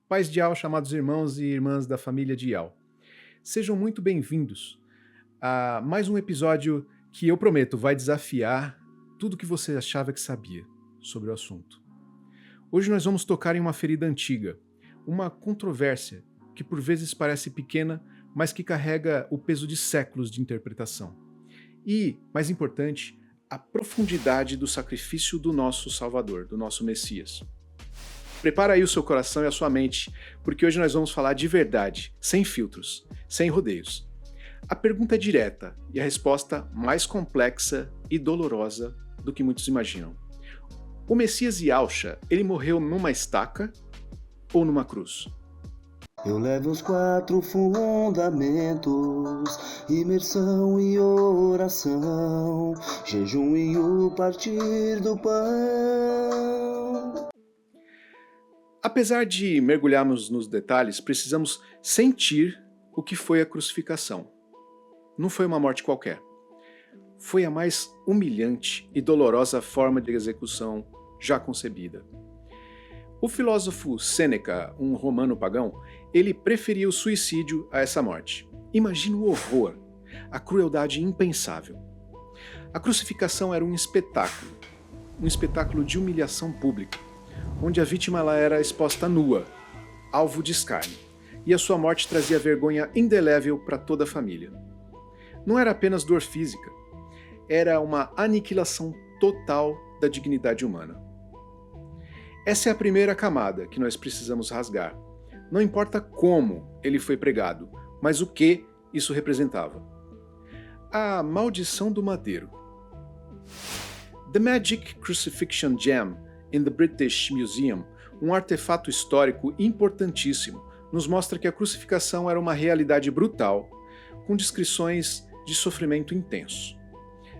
Pais de Al, chamados irmãos e irmãs da família de Al. Sejam muito bem-vindos a mais um episódio que eu prometo vai desafiar tudo que você achava que sabia sobre o assunto. Hoje nós vamos tocar em uma ferida antiga, uma controvérsia que por vezes parece pequena, mas que carrega o peso de séculos de interpretação. E, mais importante, a profundidade do sacrifício do nosso Salvador, do nosso Messias. Prepara aí o seu coração e a sua mente, porque hoje nós vamos falar de verdade, sem filtros, sem rodeios. A pergunta é direta e a resposta mais complexa e dolorosa do que muitos imaginam. O Messias Yahshua, ele morreu numa estaca ou numa cruz? Eu levo os 4 fundamentos: imersão e oração, jejum e o partir do pão. Apesar de mergulharmos nos detalhes, precisamos sentir o que foi a crucificação. Não foi uma morte qualquer. Foi a mais humilhante e dolorosa forma de execução já concebida. O filósofo Sêneca, um romano pagão, ele preferia o suicídio a essa morte. Imagina o horror, a crueldade impensável. A crucificação era um espetáculo de humilhação pública, onde a vítima ela era exposta nua, alvo de escárnio, e a sua morte trazia vergonha indelével para toda a família. Não era apenas dor física, era uma aniquilação total da dignidade humana. Essa é a primeira camada que nós precisamos rasgar. Não importa como ele foi pregado, mas o que isso representava. A maldição do madeiro. The Magic Crucifixion Gem in the British Museum, um artefato histórico importantíssimo, nos mostra que a crucificação era uma realidade brutal, com descrições de sofrimento intenso.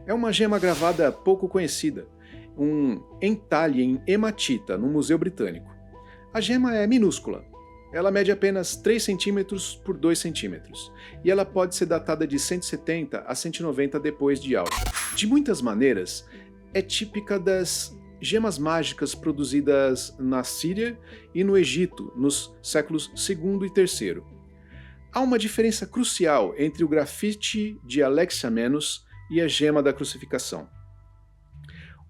É uma gema gravada pouco conhecida, um entalhe em hematita no Museu Britânico. A gema é minúscula, ela mede apenas 3 cm por 2 cm, e ela pode ser datada de 170 a 190 depois de Yahshua. De muitas maneiras, é típica das gemas mágicas produzidas na Síria e no Egito nos séculos II e III. Há uma diferença crucial entre o grafite de Alexiamenos e a gema da crucificação.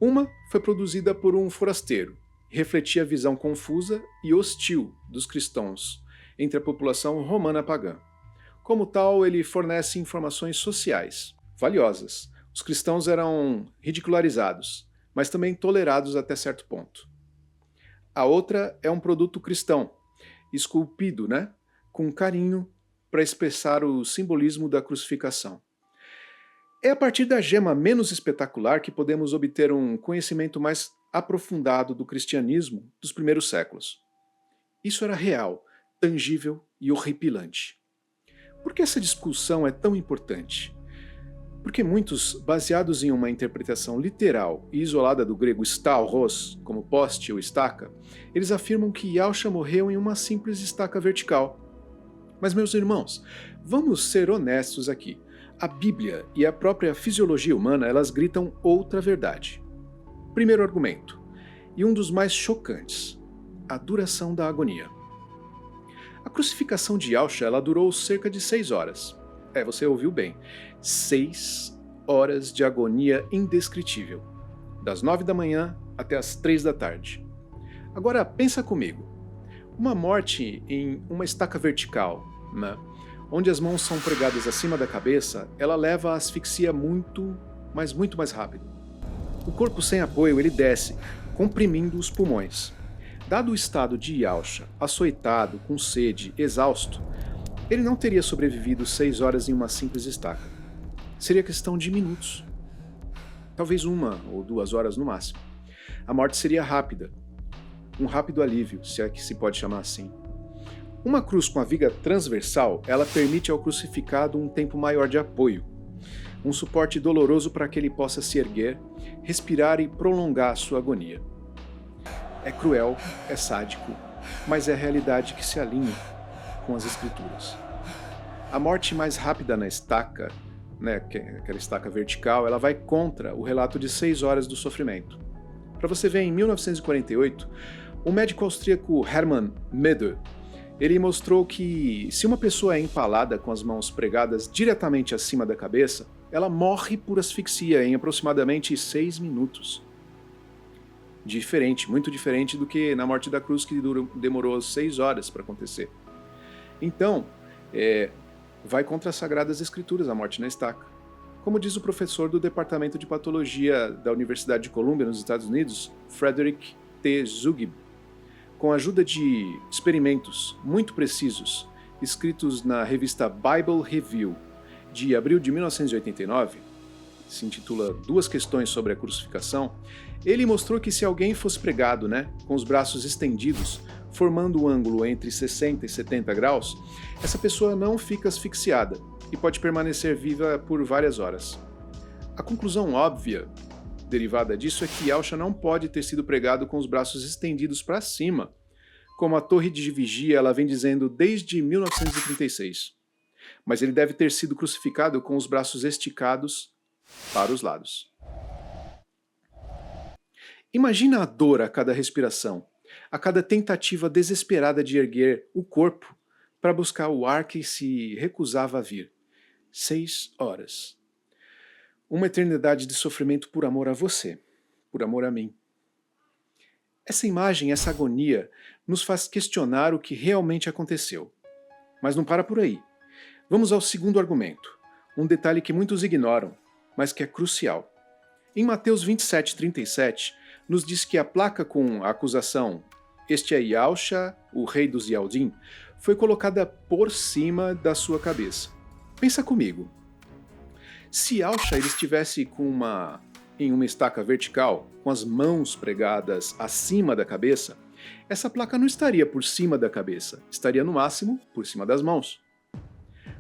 Uma foi produzida por um forasteiro e refletia a visão confusa e hostil dos cristãos entre a população romana pagã. Como tal, ele fornece informações sociais valiosas. Os cristãos eram ridicularizados, mas também tolerados até certo ponto. A outra é um produto cristão, esculpido, com carinho para expressar o simbolismo da crucificação. É a partir da gema menos espetacular que podemos obter um conhecimento mais aprofundado do cristianismo dos primeiros séculos. Isso era real, tangível e horripilante. Por que essa discussão é tão importante? Porque muitos, baseados em uma interpretação literal e isolada do grego stauros, como poste ou estaca, eles afirmam que Yahshua morreu em uma simples estaca vertical. Mas, meus irmãos, vamos ser honestos aqui. A Bíblia e a própria fisiologia humana, elas gritam outra verdade. Primeiro argumento, e um dos mais chocantes, a duração da agonia. A crucificação de Yahshua, ela durou cerca de 6 horas. Você ouviu bem. 6 horas de agonia indescritível. Das 9 da manhã até as 3 da tarde. Agora, pensa comigo. Uma morte em uma estaca vertical, onde as mãos são pregadas acima da cabeça, ela leva à asfixia muito mais rápido. O corpo sem apoio, ele desce, comprimindo os pulmões. Dado o estado de Yahshua, açoitado, com sede, exausto, ele não teria sobrevivido 6 horas em uma simples estaca. Seria questão de minutos. Talvez 1 ou 2 horas no máximo. A morte seria rápida. Um rápido alívio, se é que se pode chamar assim. Uma cruz com a viga transversal, ela permite ao crucificado um tempo maior de apoio. Um suporte doloroso para que ele possa se erguer, respirar e prolongar a sua agonia. É cruel, é sádico, mas é a realidade que se alinha com as Escrituras. A morte mais rápida na estaca, aquela estaca vertical, ela vai contra o relato de 6 horas do sofrimento. Para você ver, em 1948, o médico austríaco Hermann Meder, Ele mostrou que se uma pessoa é empalada com as mãos pregadas diretamente acima da cabeça, ela morre por asfixia em aproximadamente 6 minutos. Diferente, muito diferente do que na morte da cruz, que demorou 6 horas para acontecer. Então, vai contra as Sagradas Escrituras a morte na estaca. Como diz o professor do Departamento de Patologia da Universidade de Columbia, nos Estados Unidos, Frederick T. Zugib, com a ajuda de experimentos muito precisos, escritos na revista Bible Review, de abril de 1989, se intitula Duas Questões sobre a Crucificação, ele mostrou que se alguém fosse pregado, com os braços estendidos, formando um ângulo entre 60 e 70 graus, essa pessoa não fica asfixiada e pode permanecer viva por várias horas. A conclusão óbvia derivada disso é que Yahushua não pode ter sido pregado com os braços estendidos para cima, como a torre de vigia ela vem dizendo desde 1936. Mas ele deve ter sido crucificado com os braços esticados para os lados. Imagina a dor a cada respiração, a cada tentativa desesperada de erguer o corpo para buscar o ar que se recusava a vir. 6 horas. Uma eternidade de sofrimento por amor a você, por amor a mim. Essa imagem, essa agonia, nos faz questionar o que realmente aconteceu. Mas não para por aí. Vamos ao segundo argumento, um detalhe que muitos ignoram, mas que é crucial. Em Mateus 27:37, nos diz que a placa com a acusação "Este é Yahushua, o rei dos Yaldim", foi colocada por cima da sua cabeça. Pensa comigo. Se Yahushua ele estivesse em uma estaca vertical, com as mãos pregadas acima da cabeça, essa placa não estaria por cima da cabeça, estaria no máximo por cima das mãos.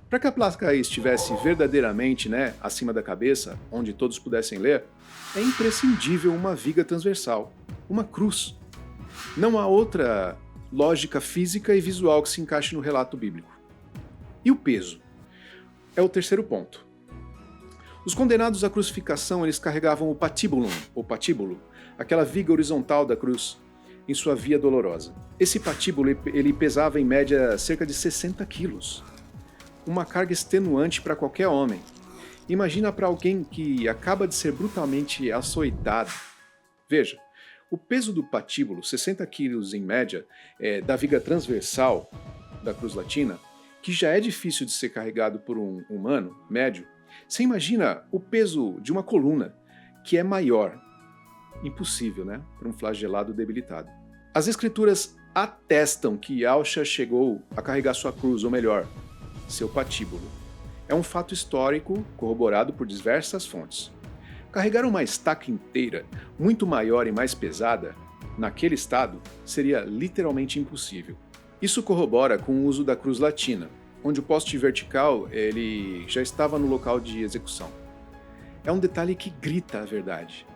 Para que a placa estivesse verdadeiramente acima da cabeça, onde todos pudessem ler, é imprescindível uma viga transversal, uma cruz. Não há outra lógica física e visual que se encaixe no relato bíblico. E o peso? É o terceiro ponto. Os condenados à crucificação eles carregavam o patibulum, ou patíbulo, aquela viga horizontal da cruz, em sua via dolorosa. Esse patíbulo ele pesava em média cerca de 60 quilos. Uma carga extenuante para qualquer homem. Imagina para alguém que acaba de ser brutalmente açoitado. Veja, o peso do patíbulo, 60 quilos em média, da viga transversal da cruz latina, que já é difícil de ser carregado por um humano médio, você imagina o peso de uma coluna, que é maior. Impossível, para um flagelado debilitado. As escrituras atestam que Yahushua chegou a carregar sua cruz, ou melhor, seu patíbulo. É um fato histórico corroborado por diversas fontes. Carregar uma estaca inteira, muito maior e mais pesada, naquele estado, seria literalmente impossível. Isso corrobora com o uso da cruz latina, onde o poste vertical ele já estava no local de execução. É um detalhe que grita a verdade.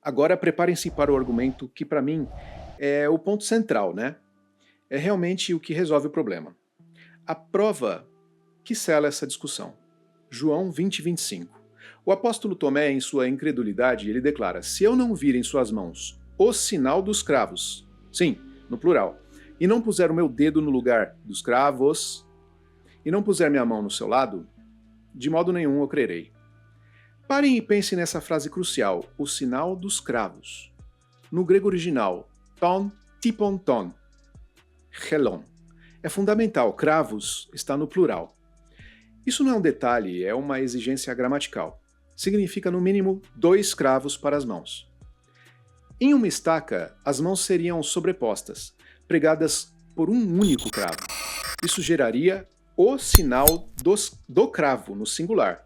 Agora preparem-se para o argumento que, para mim, é o ponto central, É realmente o que resolve o problema. A prova que sela essa discussão. João 20:25. O apóstolo Tomé, em sua incredulidade, ele declara: "Se eu não vir em suas mãos o sinal dos cravos", sim, no plural, "e não puser o meu dedo no lugar dos cravos, e não puser minha mão no seu lado, de modo nenhum eu crerei." Parem e pensem nessa frase crucial, o sinal dos cravos. No grego original, ton, tipon ton, helon. É fundamental, cravos está no plural. Isso não é um detalhe, é uma exigência gramatical. Significa no mínimo 2 cravos para as mãos. Em uma estaca, as mãos seriam sobrepostas, pregadas por um único cravo. Isso geraria o sinal do cravo, no singular,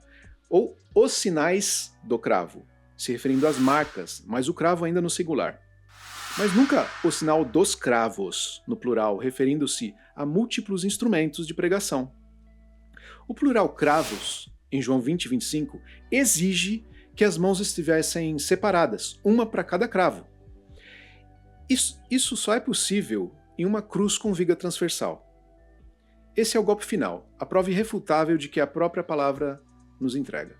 ou os sinais do cravo, se referindo às marcas, mas o cravo ainda no singular. Mas nunca o sinal dos cravos, no plural, referindo-se a múltiplos instrumentos de pregação. O plural cravos, em João 20:25, exige que as mãos estivessem separadas, uma para cada cravo. Isso só é possível em uma cruz com viga transversal. Esse é o golpe final, a prova irrefutável de que a própria palavra nos entrega.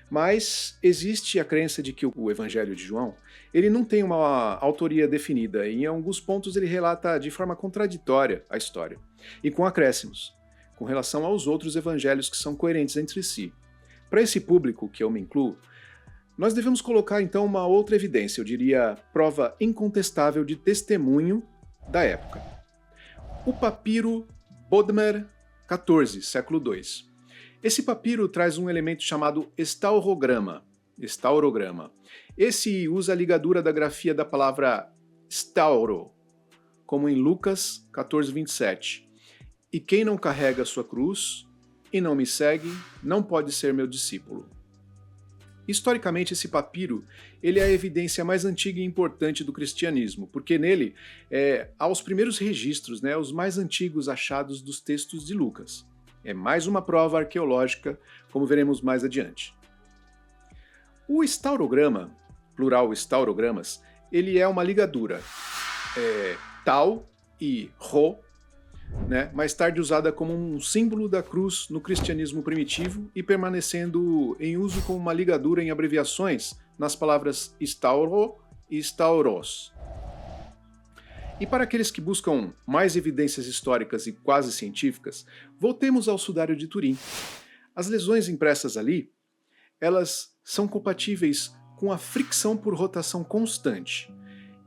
Mas existe a crença de que o Evangelho de João ele não tem uma autoria definida, e em alguns pontos ele relata de forma contraditória a história, e com acréscimos, com relação aos outros evangelhos que são coerentes entre si. Para esse público, que eu me incluo, nós devemos colocar então uma outra evidência, eu diria prova incontestável de testemunho da época. O papiro Bodmer XIV, século II. Esse papiro traz um elemento chamado estaurograma. Esse usa a ligadura da grafia da palavra stauro, como em Lucas 14:27. E quem não carrega a sua cruz e não me segue, não pode ser meu discípulo. Historicamente, esse papiro ele é a evidência mais antiga e importante do cristianismo, porque nele há os primeiros registros, os mais antigos achados dos textos de Lucas. É mais uma prova arqueológica, como veremos mais adiante. O estaurograma, plural estaurogramas, ele é uma ligadura tau e rho, mais tarde usada como um símbolo da cruz no cristianismo primitivo e permanecendo em uso como uma ligadura em abreviações nas palavras stauro e stauros. E para aqueles que buscam mais evidências históricas e quase científicas, voltemos ao sudário de Turim. As lesões impressas ali, elas são compatíveis com a fricção por rotação constante.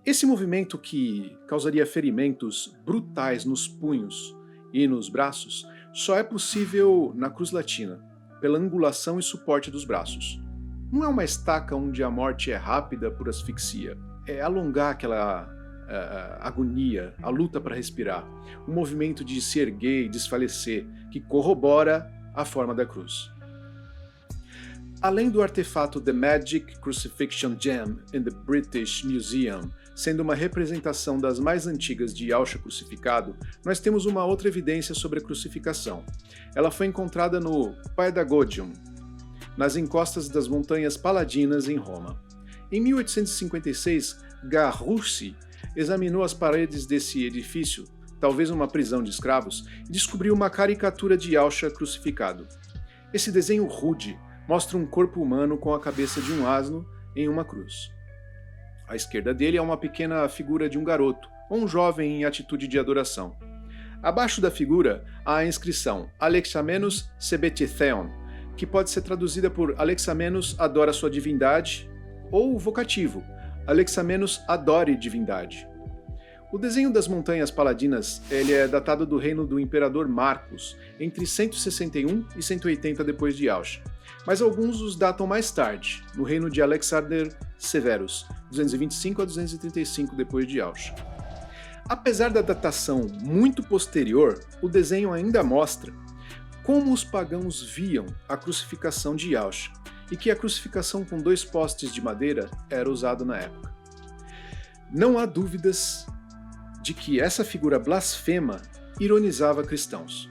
Esse movimento que causaria ferimentos brutais nos punhos e nos braços só é possível na cruz latina, pela angulação e suporte dos braços. Não é uma estaca onde a morte é rápida por asfixia, é alongar aquela agonia, a luta para respirar, o movimento de se erguer e desfalecer, que corrobora a forma da cruz. Além do artefato The Magic Crucifixion Gem in the British Museum, sendo uma representação das mais antigas de Yahshua crucificado, nós temos uma outra evidência sobre a crucificação. Ela foi encontrada no Paedagogium, nas encostas das Montanhas Paladinas, em Roma. Em 1856, Garrucci examinou as paredes desse edifício, talvez uma prisão de escravos, e descobriu uma caricatura de Yahshua crucificado. Esse desenho rude mostra um corpo humano com a cabeça de um asno em uma cruz. À esquerda dele é uma pequena figura de um garoto, ou um jovem em atitude de adoração. Abaixo da figura há a inscrição Alexamenos Sebetitheon, que pode ser traduzida por Alexamenos adora sua divindade, ou o vocativo Alexamenos adore divindade. O desenho das Montanhas Paladinas ele é datado do reino do imperador Marcos, entre 161 e 180 depois de Yahshua, mas alguns os datam mais tarde, no reino de Alexander Severus, 225 a 235 depois de Yahshua. Apesar da datação muito posterior, o desenho ainda mostra como os pagãos viam a crucificação de Yahshua e que a crucificação com 2 postes de madeira era usada na época. Não há dúvidas de que essa figura blasfema ironizava cristãos.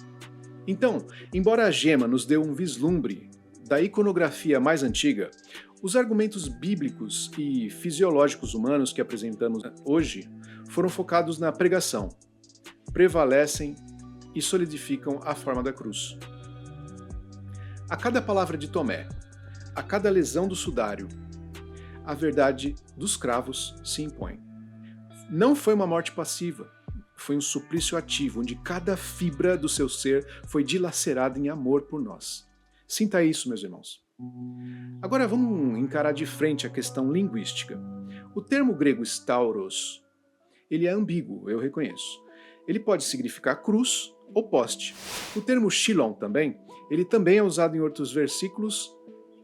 Então, embora a gema nos dê um vislumbre da iconografia mais antiga, os argumentos bíblicos e fisiológicos humanos que apresentamos hoje foram focados na pregação, prevalecem e solidificam a forma da cruz. A cada palavra de Tomé, a cada lesão do sudário, a verdade dos cravos se impõe. Não foi uma morte passiva, foi um suplício ativo, onde cada fibra do seu ser foi dilacerada em amor por nós. Sinta isso, meus irmãos. Agora vamos encarar de frente a questão linguística. O termo grego stauros, ele é ambíguo, eu reconheço. Ele pode significar cruz ou poste. O termo shilon também, ele também é usado em outros versículos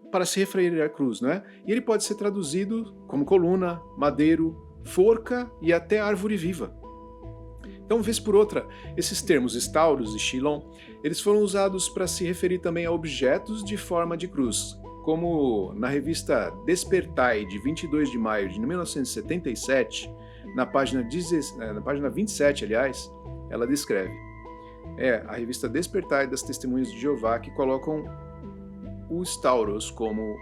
para se referir à cruz, não é? E ele pode ser traduzido como coluna, madeiro, forca e até árvore viva. Então, vez por outra, esses termos stauros e shilon, eles foram usados para se referir também a objetos de forma de cruz, como na revista Despertai, de 22 de maio de 1977, na página 27, aliás, ela descreve. É a revista Despertai das Testemunhas de Jeová que colocam o stauros como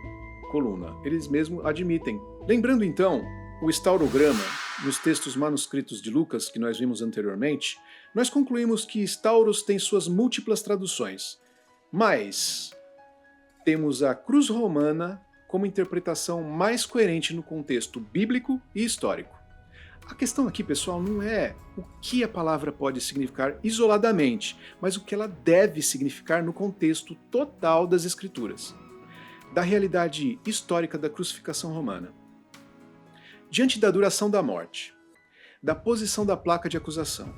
coluna. Eles mesmos admitem. Lembrando então, o staurograma, nos textos manuscritos de Lucas que nós vimos anteriormente, nós concluímos que stauros tem suas múltiplas traduções. Mas temos a cruz romana como interpretação mais coerente no contexto bíblico e histórico. A questão aqui, pessoal, não é o que a palavra pode significar isoladamente, mas o que ela deve significar no contexto total das Escrituras, da realidade histórica da crucificação romana. Diante da duração da morte, da posição da placa de acusação,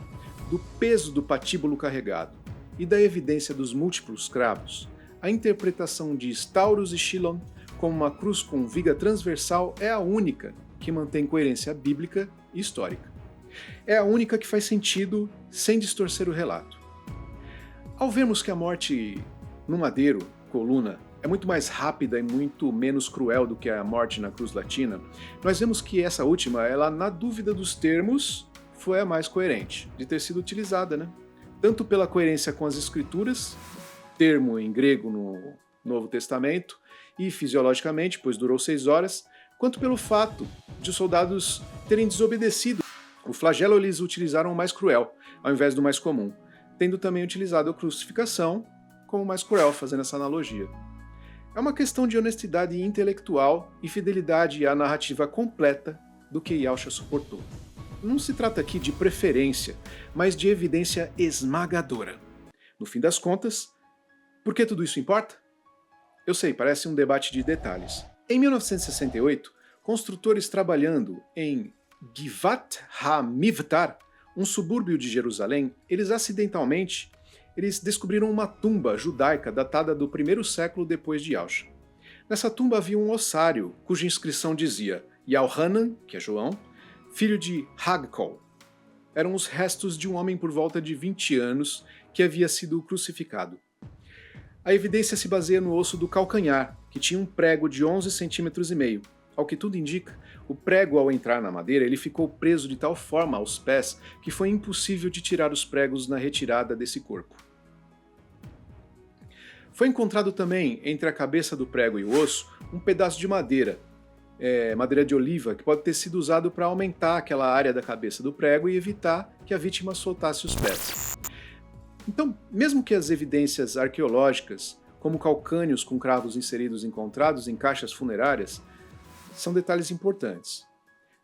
do peso do patíbulo carregado e da evidência dos múltiplos cravos, a interpretação de Staurus e Chilon como uma cruz com viga transversal é a única que mantém coerência bíblica e histórica. É a única que faz sentido sem distorcer o relato. Ao vermos que a morte no madeiro, coluna, é muito mais rápida e muito menos cruel do que a morte na cruz latina, nós vemos que essa última, ela, na dúvida dos termos, foi a mais coerente de ter sido utilizada, né? Tanto pela coerência com as escrituras, termo em grego no Novo Testamento, e fisiologicamente, pois durou 6 horas, quanto pelo fato de os soldados terem desobedecido. O flagelo eles utilizaram o mais cruel, ao invés do mais comum, tendo também utilizado a crucificação como mais cruel, fazendo essa analogia. É uma questão de honestidade intelectual e fidelidade à narrativa completa do que Yahshua suportou. Não se trata aqui de preferência, mas de evidência esmagadora. No fim das contas, por que tudo isso importa? Eu sei, parece um debate de detalhes. Em 1968, construtores trabalhando em Givat HaMivtar, um subúrbio de Jerusalém, eles descobriram uma tumba judaica datada do 1º século depois de Yahshua. Nessa tumba havia um ossário, cuja inscrição dizia Yohanan, que é João, filho de Hagkol. Eram os restos de um homem por volta de 20 anos que havia sido crucificado. A evidência se baseia no osso do calcanhar, que tinha um prego de 11,5 cm. Ao que tudo indica, o prego ao entrar na madeira ele ficou preso de tal forma aos pés que foi impossível de tirar os pregos na retirada desse corpo. Foi encontrado também, entre a cabeça do prego e o osso, um pedaço de madeira, madeira de oliva, que pode ter sido usado para aumentar aquela área da cabeça do prego e evitar que a vítima soltasse os pés. Então, mesmo que as evidências arqueológicas, como calcânios com cravos inseridos encontrados em caixas funerárias, são detalhes importantes.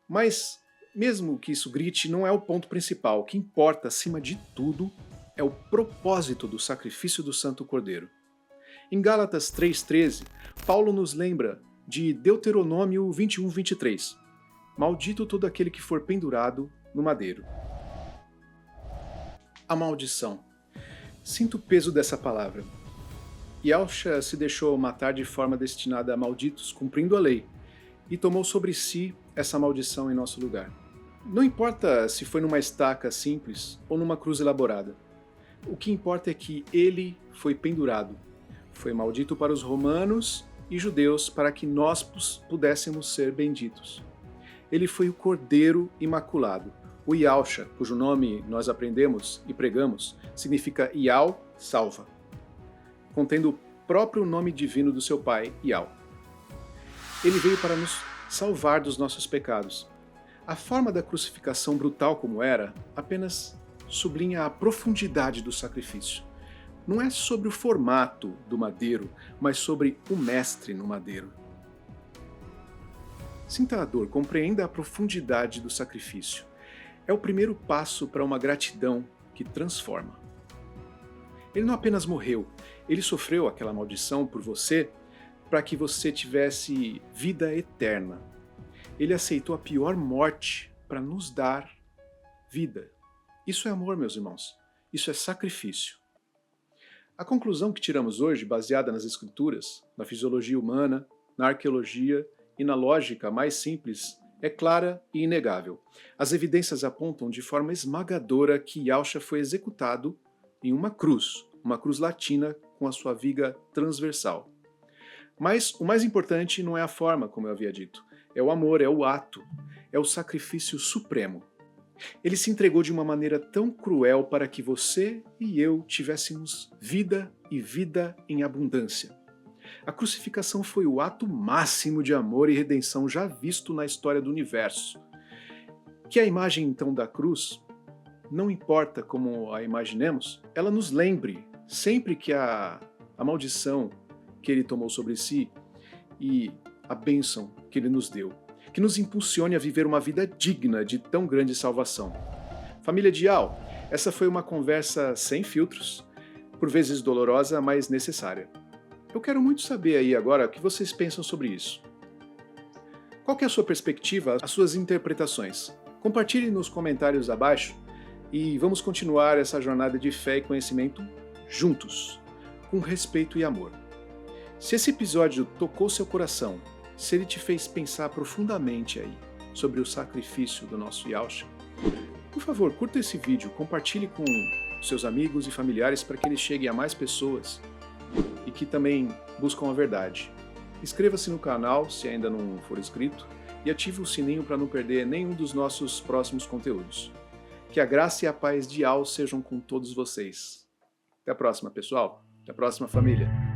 Mas, mesmo que isso grite, não é o ponto principal. O que importa, acima de tudo, é o propósito do sacrifício do Santo Cordeiro. Em Gálatas 3,13, Paulo nos lembra de Deuteronômio 21:23. Maldito todo aquele que for pendurado no madeiro. A maldição. Sinto o peso dessa palavra. Yahshua se deixou matar de forma destinada a malditos, cumprindo a lei, e tomou sobre si essa maldição em nosso lugar. Não importa se foi numa estaca simples ou numa cruz elaborada. O que importa é que ele foi pendurado. Foi maldito para os romanos e judeus para que nós pudéssemos ser benditos. Ele foi o Cordeiro Imaculado, o Yahshua, cujo nome nós aprendemos e pregamos, significa Yal, salva, contendo o próprio nome divino do seu pai, Yal. Ele veio para nos salvar dos nossos pecados. A forma da crucificação brutal como era, apenas sublinha a profundidade do sacrifício. Não é sobre o formato do madeiro, mas sobre o mestre no madeiro. Sinta a dor, compreenda a profundidade do sacrifício. É o primeiro passo para uma gratidão que transforma. Ele não apenas morreu, ele sofreu aquela maldição por você para que você tivesse vida eterna. Ele aceitou a pior morte para nos dar vida. Isso é amor, meus irmãos. Isso é sacrifício. A conclusão que tiramos hoje, baseada nas escrituras, na fisiologia humana, na arqueologia e na lógica mais simples, é clara e inegável. As evidências apontam de forma esmagadora que Yahshua foi executado em uma cruz latina com a sua viga transversal. Mas o mais importante não é a forma, como eu havia dito. É o amor, é o ato, é o sacrifício supremo. Ele se entregou de uma maneira tão cruel para que você e eu tivéssemos vida e vida em abundância. A crucificação foi o ato máximo de amor e redenção já visto na história do universo. Que a imagem então da cruz, não importa como a imaginemos, ela nos lembre sempre que a maldição que Ele tomou sobre si e a bênção que Ele nos deu, que nos impulsione a viver uma vida digna de tão grande salvação. Família Dial, essa foi uma conversa sem filtros, por vezes dolorosa, mas necessária. Eu quero muito saber aí agora o que vocês pensam sobre isso. Qual que é a sua perspectiva, as suas interpretações? Compartilhe nos comentários abaixo e vamos continuar essa jornada de fé e conhecimento juntos, com respeito e amor. Se esse episódio tocou seu coração, se ele te fez pensar profundamente aí sobre o sacrifício do nosso Yahshua, por favor, curta esse vídeo, compartilhe com seus amigos e familiares para que ele chegue a mais pessoas e que também buscam a verdade. Inscreva-se no canal se ainda não for inscrito e ative o sininho para não perder nenhum dos nossos próximos conteúdos. Que a graça e a paz de Al sejam com todos vocês. Até a próxima, pessoal. Até a próxima, família.